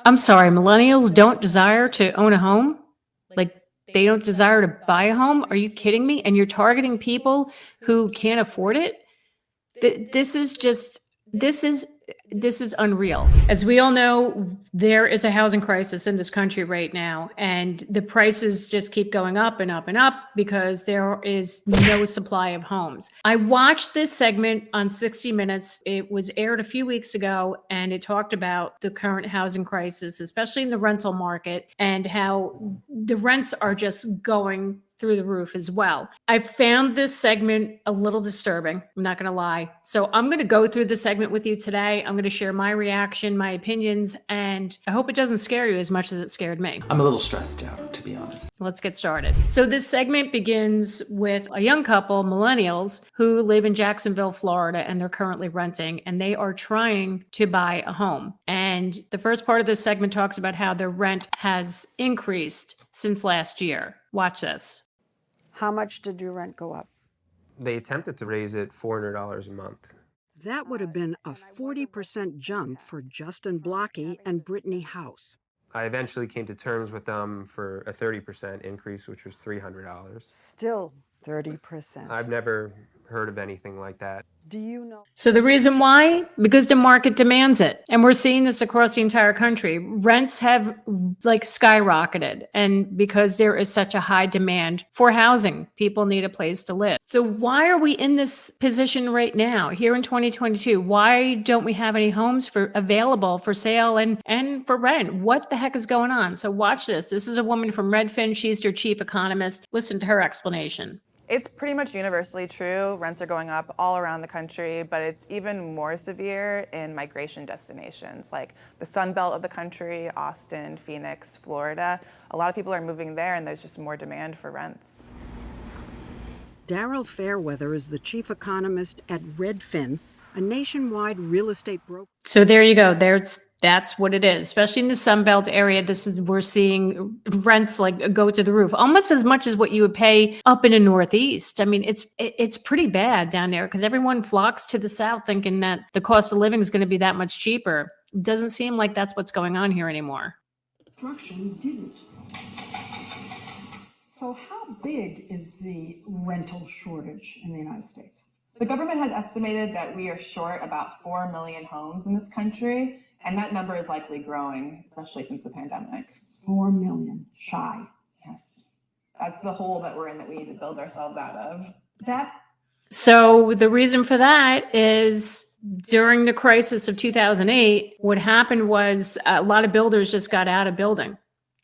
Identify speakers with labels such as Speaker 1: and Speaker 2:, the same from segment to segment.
Speaker 1: I'm sorry, millennials don't desire to own a home? Like, they don't desire to buy a home? Are you kidding me? And you're targeting people who can't afford it? This is just this is this is unreal. As we all know, there is a housing crisis in this country right now, and the prices just keep going up and up and up because there is no supply of homes. I watched this segment on 60 Minutes. It was aired a few weeks ago, and it talked about the current housing crisis, especially in the rental market, and how the rents are just going through the roof as well. I found this segment a little disturbing. I'm not going to lie. So I'm going to go through the segment with you today. I'm going to share my reaction, my opinions, and I hope it doesn't scare you as much as it scared me.
Speaker 2: I'm a little stressed out, to be honest.
Speaker 1: Let's get started. So this segment begins with a young couple, millennials, who live in Jacksonville, Florida, and they're currently renting, and they are trying to buy a home. And the first part of this segment talks about how their rent has increased since last year. Watch this.
Speaker 3: How much did your rent go up?
Speaker 4: They attempted to raise it $400 a month.
Speaker 3: That would have been a 40% jump for Justin Blocky and Brittany House.
Speaker 4: I eventually came to terms with them for a 30% increase, which was $300.
Speaker 3: Still 30%.
Speaker 4: I've never heard of anything like that.
Speaker 3: Do you know?
Speaker 1: So the reason why? Because the market demands it. And we're seeing this across the entire country. Rents have skyrocketed. And because there is such a high demand for housing, people need a place to live. So why are we in this position right now, here in 2022? Why don't we have any homes available for sale and for rent? What the heck is going on? So watch this. This is a woman from Redfin. She's their chief economist. Listen to her explanation.
Speaker 5: It's pretty much universally true. Rents are going up all around the country, but it's even more severe in migration destinations like the Sun Belt of the country, Austin, Phoenix, Florida. A lot of people are moving there and there's just more demand for rents.
Speaker 3: Daryl Fairweather is the chief economist at Redfin, a nationwide real estate broker.
Speaker 1: So there you go. That's what it is, especially in the Sun Belt area. We're seeing rents like go to the roof, almost as much as what you would pay up in the Northeast. I mean, it's pretty bad down there because everyone flocks to the South thinking that the cost of living is going to be that much cheaper. It doesn't seem like that's what's going on here anymore.
Speaker 6: Construction didn't. So how big is the rental shortage in the United States?
Speaker 5: The government has estimated that we are short about 4 million homes in this country, and that number is likely growing, especially since the pandemic.
Speaker 6: 4 million shy.
Speaker 5: Yes. That's the hole that we're in that we need to build ourselves out of.
Speaker 1: So the reason for that is during the crisis of 2008, what happened was a lot of builders just got out of building.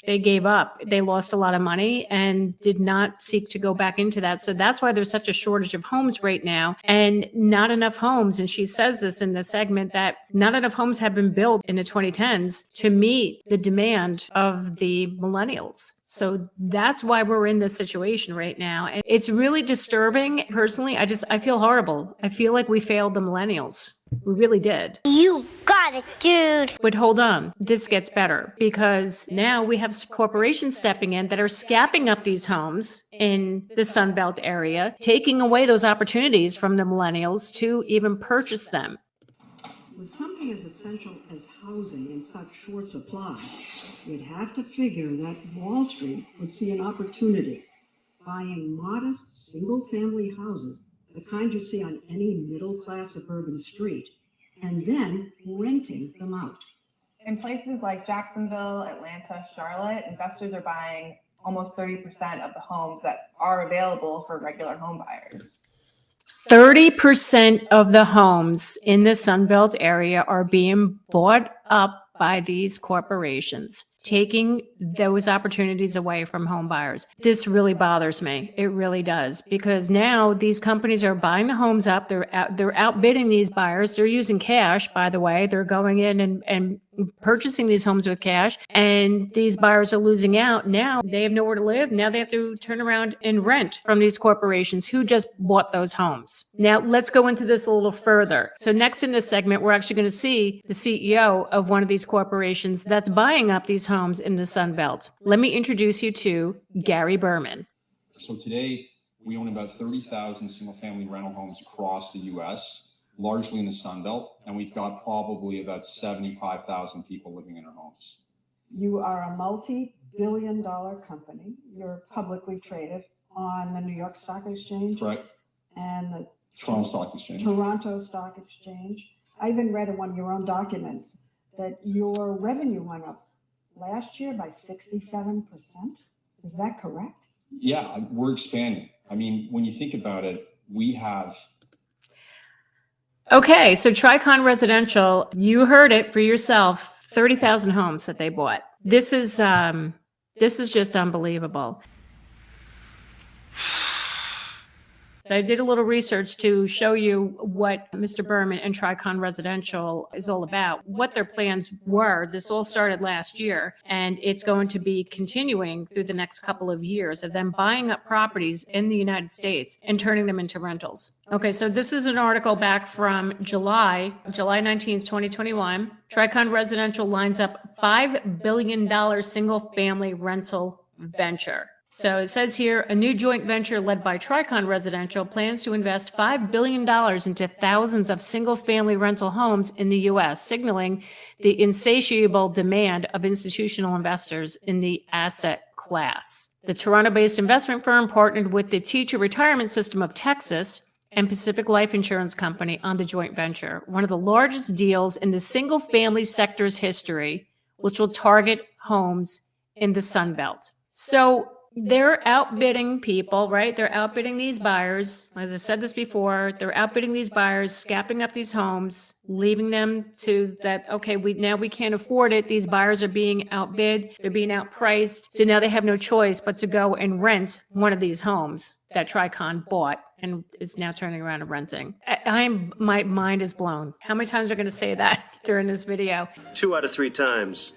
Speaker 1: They gave up. They lost a lot of money and did not seek to go back into that. So that's why there's such a shortage of homes right now and not enough homes. And she says this in the segment that not enough homes have been built in the 2010s to meet the demand of the millennials. So that's why we're in this situation right now. And it's really disturbing. Personally, I feel horrible. I feel like we failed the millennials. We really did.
Speaker 7: You got it, dude.
Speaker 1: But hold on, this gets better because now we have corporations stepping in that are scapping up these homes in the Sun Belt area, taking away those opportunities from the millennials to even purchase them.
Speaker 6: With something as essential as housing in such short supply, you'd have to figure that Wall Street would see an opportunity buying modest single-family houses, the kind you see on any middle-class suburban street, and then renting them out.
Speaker 5: In places like Jacksonville, Atlanta, Charlotte, investors are buying almost 30% of the homes that are available for regular home buyers.
Speaker 1: 30% of the homes in the Sun Belt area are being bought up by these corporations, taking those opportunities away from home buyers. This really bothers me. It really does, because now these companies are buying the homes up. They're outbidding these buyers. They're using cash, by the way. They're going in and purchasing these homes with cash, and these buyers are losing out. Now they have nowhere to live. Now they have to turn around and rent from these corporations who just bought those homes. Now let's go into this a little further. So next in this segment, we're actually going to see the CEO of one of these corporations that's buying up these homes in the Sun Belt. Let me introduce you to Gary Berman.
Speaker 8: So today we own about 30,000 single-family rental homes across the U.S., largely in the Sun Belt, and we've got probably about 75,000 people living in our homes.
Speaker 6: You are a multi-billion-dollar company. You're publicly traded on the New York Stock Exchange
Speaker 8: Correct.
Speaker 6: and the
Speaker 8: Toronto Stock Exchange.
Speaker 6: Toronto Stock Exchange. I even read in one of your own documents that your revenue went up last year by 67%. Is that correct?
Speaker 8: Yeah, we're expanding. I mean, when you think about it, we have.
Speaker 1: Okay, so Tricon Residential, you heard it for yourself, 30,000 homes that they bought. This is just unbelievable. So I did a little research to show you what Mr. Berman and Tricon Residential is all about, what their plans were. This all started last year, and it's going to be continuing through the next couple of years of them buying up properties in the United States and turning them into rentals. Okay, so this is an article back from July 19th, 2021. Tricon Residential lines up $5 billion single-family rental venture. So it says here, a new joint venture led by Tricon Residential plans to invest $5 billion into thousands of single-family rental homes in the U.S., signaling the insatiable demand of institutional investors in the asset class. The Toronto-based investment firm partnered with the Teacher Retirement System of Texas and Pacific Life Insurance Company on the joint venture, one of the largest deals in the single-family sector's history, which will target homes in the Sun Belt. So they're outbidding people, right? They're outbidding these buyers. As I said this before, they're outbidding these buyers, scapping up these homes, leaving them to that, okay, we can't afford it. These buyers are being outbid. They're being outpriced. So now they have no choice but to go and rent one of these homes that Tricon bought and is now turning around and renting. My mind is blown. How many times are going to say that during this video?
Speaker 9: 2 out of 3 times.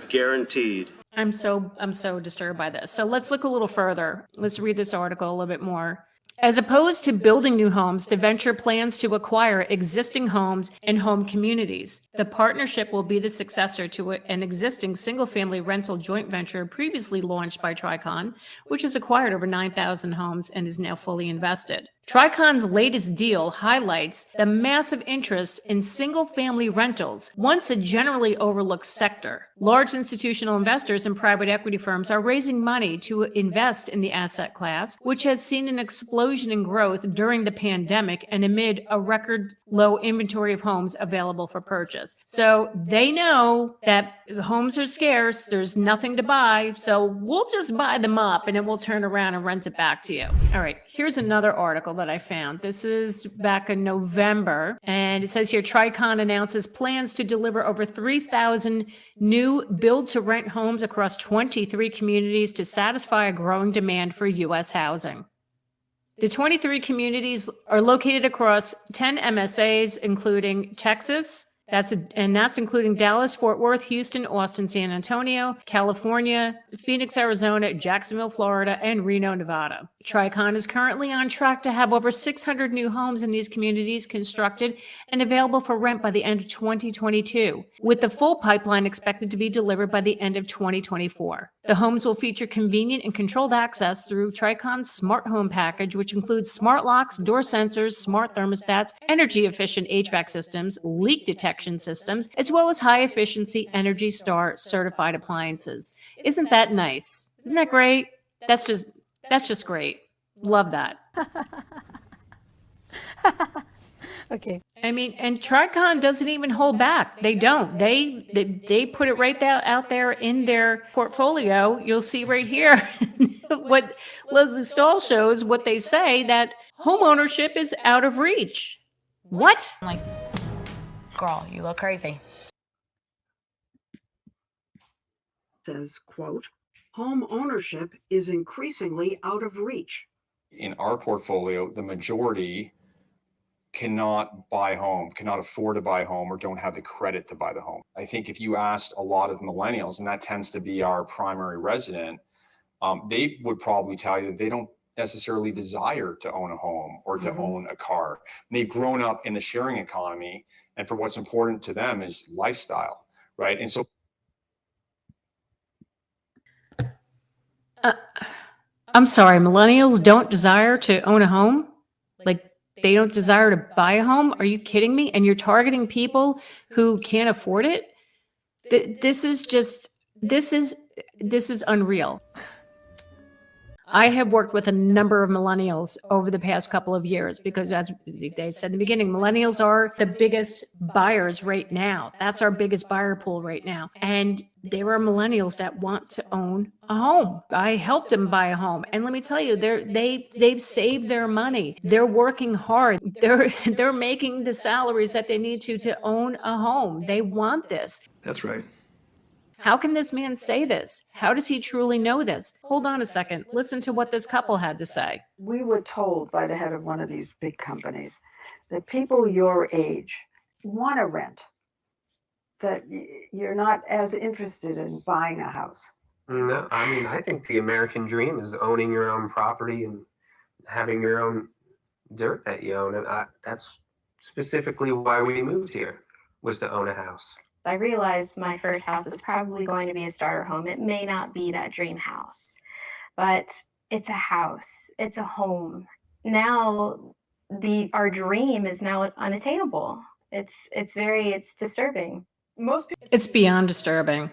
Speaker 9: Guaranteed.
Speaker 1: I'm so disturbed by this. So let's look a little further. Let's read this article a little bit more. As opposed to building new homes, the venture plans to acquire existing homes and home communities. The partnership will be the successor to an existing single-family rental joint venture previously launched by Tricon, which has acquired over 9,000 homes and is now fully invested. Tricon's latest deal highlights the massive interest in single-family rentals, once a generally overlooked sector. Large institutional investors and private equity firms are raising money to invest in the asset class, which has seen an explosion in growth during the pandemic and amid a record low inventory of homes available for purchase. So they know that homes are scarce, there's nothing to buy, so we'll just buy them up and then we'll turn around and rent it back to you. All right, here's another article that I found. This is back in November, and it says here, Tricon announces plans to deliver over 3,000 new build-to-rent homes across 23 communities to satisfy a growing demand for U.S. housing. The 23 communities are located across 10 MSAs, including Texas, that's including Dallas, Fort Worth, Houston, Austin, San Antonio, California, Phoenix, Arizona, Jacksonville, Florida, and Reno, Nevada. Tricon is currently on track to have over 600 new homes in these communities constructed and available for rent by the end of 2022, with the full pipeline expected to be delivered by the end of 2024. The homes will feature convenient and controlled access through Tricon's smart home package, which includes smart locks, door sensors, smart thermostats, energy-efficient HVAC systems, leak detection systems, as well as high-efficiency Energy Star certified appliances. Isn't that nice? Isn't that great? That's just great. Love that.
Speaker 10: Okay.
Speaker 1: I mean, and Tricon doesn't even hold back. They don't. They put it right out there in their portfolio. You'll see right here what Leslie Stahl shows, what they say, that home ownership is out of reach. What?
Speaker 10: I'm like, girl, you look crazy.
Speaker 3: Says, quote, home ownership is increasingly out of reach.
Speaker 8: In our portfolio, the majority cannot buy home, cannot afford to buy a home, or don't have the credit to buy the home. I think if you asked a lot of millennials, and that tends to be our primary resident, they would probably tell you that they don't necessarily desire to own a home or to own a car. They've grown up in the sharing economy, and for what's important to them is lifestyle, right? And so
Speaker 1: I'm sorry, millennials don't desire to own a home? Like, they don't desire to buy a home? Are you kidding me? And you're targeting people who can't afford it? This is just This is unreal. I have worked with a number of millennials over the past couple of years because, as they said in the beginning, millennials are the biggest buyers right now. That's our biggest buyer pool right now. And there are millennials that want to own a home. I helped them buy a home. And let me tell you, they've saved their money. They're working hard. They're making the salaries that they need to own a home. They want this.
Speaker 11: That's right.
Speaker 1: How can this man say this? How does he truly know this? Hold on a second. Listen to what this couple had to say.
Speaker 6: We were told by the head of one of these big companies that people your age want to rent, that you're not as interested in buying a house.
Speaker 4: No, I mean, I think the American dream is owning your own property and having your own dirt that you own. And that's specifically why we moved here, was to own a house.
Speaker 12: I realized my first house is probably going to be a starter home. It may not be that dream house, but it's a house. It's a home. Now, our dream is now unattainable. It's disturbing.
Speaker 1: It's beyond disturbing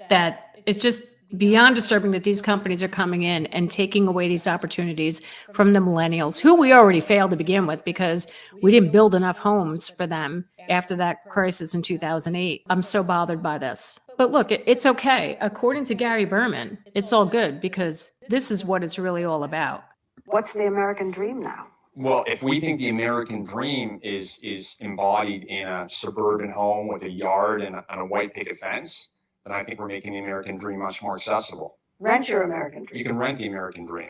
Speaker 1: that it's just beyond disturbing that these companies are coming in and taking away these opportunities from the millennials, who we already failed to begin with because we didn't build enough homes for them after that crisis in 2008. I'm so bothered by this. But look, it's okay. According to Gary Berman, it's all good because this is what it's really all about.
Speaker 6: What's the American dream now?
Speaker 8: Well, if we think the American dream is embodied in a suburban home with a yard and a white picket fence, then I think we're making the American dream much more accessible.
Speaker 6: Rent your American dream.
Speaker 8: You can rent the American dream.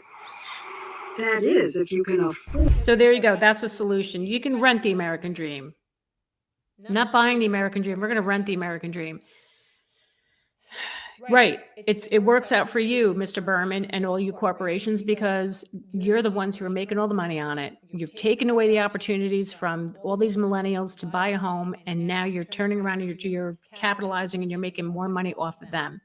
Speaker 6: That is, if you can afford.
Speaker 1: So there you go. That's the solution. You can rent the American dream. Not buying the American dream. We're going to rent the American dream. Right. It works out for you, Mr. Berman, and all you corporations, because you're the ones who are making all the money on it. You've taken away the opportunities from all these millennials to buy a home, and now you're turning around and you're capitalizing and you're making more money off of them.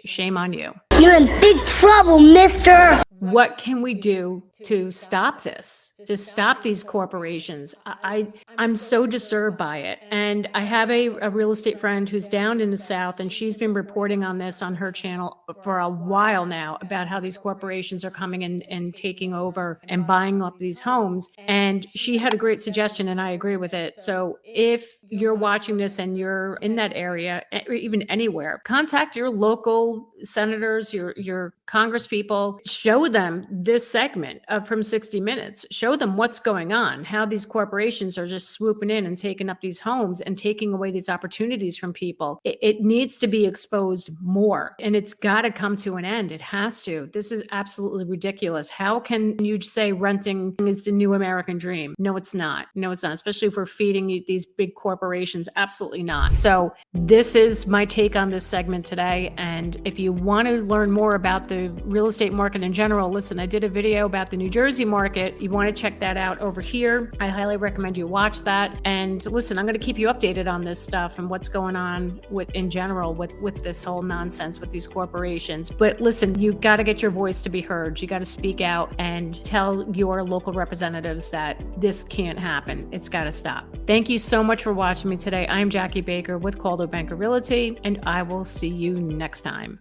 Speaker 1: Shame on you.
Speaker 7: You're in big trouble, mister.
Speaker 1: What can we do to stop this, to stop these corporations? I'm so disturbed by it. And I have a real estate friend who's down in the South, and she's been reporting on this on her channel for a while now about how these corporations are coming in and taking over and buying up these homes. And she had a great suggestion, and I agree with it. So if you're watching this and you're in that area, or even anywhere, contact your local senators, your congresspeople, show them this segment from 60 Minutes. Show them what's going on, how these corporations are just swooping in and taking up these homes and taking away these opportunities from people. It needs to be exposed more, and it's got to come to an end. It has to. This is absolutely ridiculous. How can you say renting is the new American dream? No, it's not. No, it's not, especially if we're feeding these big corporations. Absolutely not. So this is my take on this segment today. And if you want to learn more about the real estate market in general, listen, I did a video about the New Jersey market. You want to check that out over here. I highly recommend you watch that. And listen, I'm going to keep you updated on this stuff and what's going on in general with this whole nonsense with these corporations. But listen, you got to get your voice to be heard. You got to speak out and tell your local representatives that this can't happen. It's got to stop. Thank you so much for watching me today. I'm Jackie Baker with Coldwell Banker Realty, and I will see you next time.